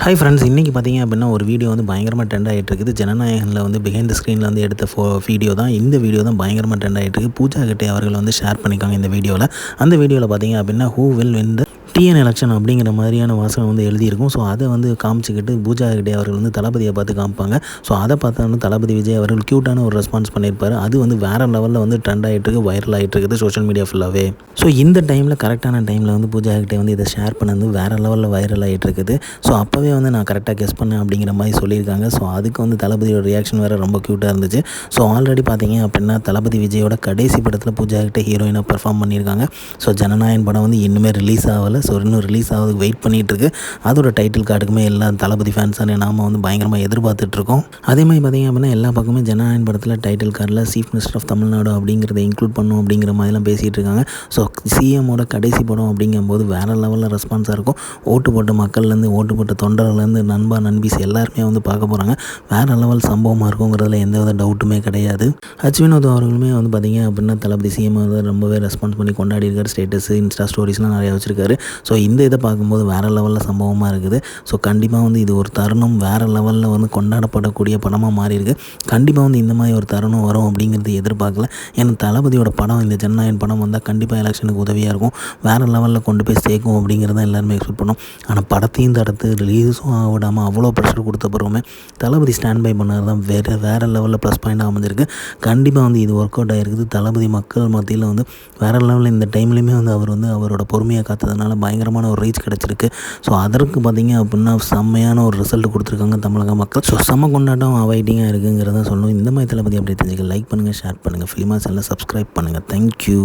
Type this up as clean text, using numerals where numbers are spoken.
Hi friends, இன்றைக்கி பார்த்தீங்க அப்படின்னா ஒரு வீடியோ வந்து பயங்கரமாக ட்ரெண்ட் ஆகிட்டு இருக்குது. ஜனநாயகனில் வந்து பிஹைண்ட் த ஸ்க்ரீனில் வந்து எடுத்த வீடியோ தான். இந்த வீடியோ தான் பயங்கரமாக ட்ரெண்ட் ஆகிட்டு இருக்குது. பூஜா ஹெக்டே அவர்கள் வந்து ஷேர் பண்ணியிருக்காங்க இந்த வீடியோவில். அந்த வீடியோவில் பார்த்தீங்க அப்படின்னா who will win the TN election அப்படிங்கிற மாதிரியான வாசகம் வந்து எழுதியிருக்கும். ஸோ அதை வந்து காமிச்சிக்கிட்டு பூஜா ஹெக்டே அவர்கள் வந்து தளபதியை பார்த்து காமிப்பாங்க. ஸோ அதை பார்த்தா வந்து தளபதி விஜய் அவர்கள் க்யூட்டான ஒரு ரெஸ்பான்ஸ் பண்ணியிருப்பார். அது வந்து வேறு லெவலில் வந்து ட்ரெண்ட் ஆகிட்டு இருக்குது, வைரல் ஆகிட்டு இருக்குது சோஷியல் மீடியா ஃபுல்லாகவே. ஸோ இந்த டைமில் கரெக்டான டைமில் வந்து பூஜா ஹெக்டே வந்து இதை ஷேர் பண்ணது வேறு லெவலில் வைரல் ஆகிட்டு இருக்குது. ஸோ அப்போவே வந்து நான் கரெக்டாக கெஸ் பண்ணேன் அப்படிங்கிற மாதிரி சொல்லியிருக்காங்க. ஸோ அதுக்கு வந்து தளபதியோட ரியாக்ஷன் வேறு ரொம்ப க்யூட்டாக இருந்துச்சு. ஸோ ஆல்ரெடி பார்த்தீங்க அப்படின்னா தளபதி விஜயோட கடைசி படத்தில் பூஜா ஹெக்டே ஹீரோயினாக பெர்ஃபார்ம் பண்ணியிருக்காங்க. ஸோ ஜனநாயகன் படம் வந்து இன்னுமே ரிலீஸ் ஆகலை. ஸோ இன்னும் ரிலீஸ் ஆகிறதுக்கு வெயிட் பண்ணிகிட்ருக்கு. அதோட டைட்டில் கார்டுக்குமே எல்லா தளபதி ஃபேன்ஸான நாம் வந்து பயங்கரமாக எதிர்பார்த்துட்ருக்கோம். அதே மாதிரி பார்த்தீங்க அப்படின்னா எல்லா பக்கமே ஜனநாயகன் படத்தில் டைட்டில் கார்டில் சீஃப் மினிஸ்டர் ஆஃப் தமிழ்நாடு அப்படிங்கிறத இன்க்ளூட் பண்ணும் அப்படிங்கிற மாதிரிலாம் பேசிகிட்டு இருக்காங்க. ஸோ சிஎம்மோட கடைசி படம் அப்படிங்கும்போது வேறு லெவலில் ரெஸ்பான்ஸாக இருக்கும். ஓட்டு போட்ட மக்கள்லேருந்து, ஓட்டு போட்ட தொண்டர்கள்லேருந்து, நண்பா நண்பீஸ் எல்லாருமே வந்து பார்க்க போகிறாங்க. வேறு லெவல் சம்பவமாக இருக்குங்கிறதுல எந்த வித டவுட்டுமே கிடையாது. வினோத் அவர்களுமே வந்து பார்த்திங்க அப்படின்னா தளபதி சிஎம் வந்து ரொம்பவே ரெஸ்பான்ஸ் பண்ணி கொண்டாடி இருக்கார். ஸ்டேட்டஸ், இன்ஸ்டா ஸ்டோரிஸ்லாம் நிறையா வச்சுருக்காரு. ஸோ இந்த இதை பார்க்கும்போது வேறு லெவலில் சம்பவமாக இருக்குது. ஸோ கண்டிப்பாக வந்து இது ஒரு தருணம் வேறு லெவலில் வந்து கொண்டாடப்படக்கூடிய படமாக மாறி இருக்குது. கண்டிப்பாக வந்து இந்த மாதிரி ஒரு தருணம் வரும் அப்படிங்கிறது எதிர்பார்க்கல. ஏன்னா தளபதியோட படம், இந்த ஜனநாயகன் படம் வந்தால் கண்டிப்பாக எலெக்ஷனுக்கு உதவியாக இருக்கும், வேறு லெவலில் கொண்டு போய் சேர்க்கும் அப்படிங்கிறத எல்லாருமே எக்ஸ்பெக்ட் பண்ணோம். ஆனால் படத்தையும் தடுத்து ரிலீஸும் விடாமல் அவ்வளோ ப்ரெஷர் கொடுத்த பிறகுமே தளபதி ஸ்டாண்ட் பை பண்ணது தான் வேறு லெவலில் ப்ளஸ் பாயிண்டாக அமைஞ்சிருக்கு. கண்டிப்பாக வந்து இது ஒர்க் அவுட் ஆகிருக்குது. தளபதி மக்கள் மத்தியில் வந்து வேறு லெவலில் இந்த டைம்லேயுமே வந்து அவர் வந்து அவரோட பொறுமையை காத்ததுனால பயங்கரமான ஒரு ரீச் கிடச்சிருக்கு. ஸோ அதற்கு பார்த்திங்க அப்படின்னா செம்மையான ஒரு ரிசல்ட் கொடுத்துருக்காங்க தமிழக மக்கள். ஸோ செம்ம கொண்டாட்டம் அவைட்டிங்காக இருக்குங்கிறத சொல்லணும். இந்த மாதிரி தளபதி அப்படி தெரிஞ்சுக்க லைக் பண்ணுங்கள், ஷேர் பண்ணுங்கள், ஃபிலிமா சேனலை சப்ஸ்கிரைப் பண்ணுங்கள். தேங்க்யூ.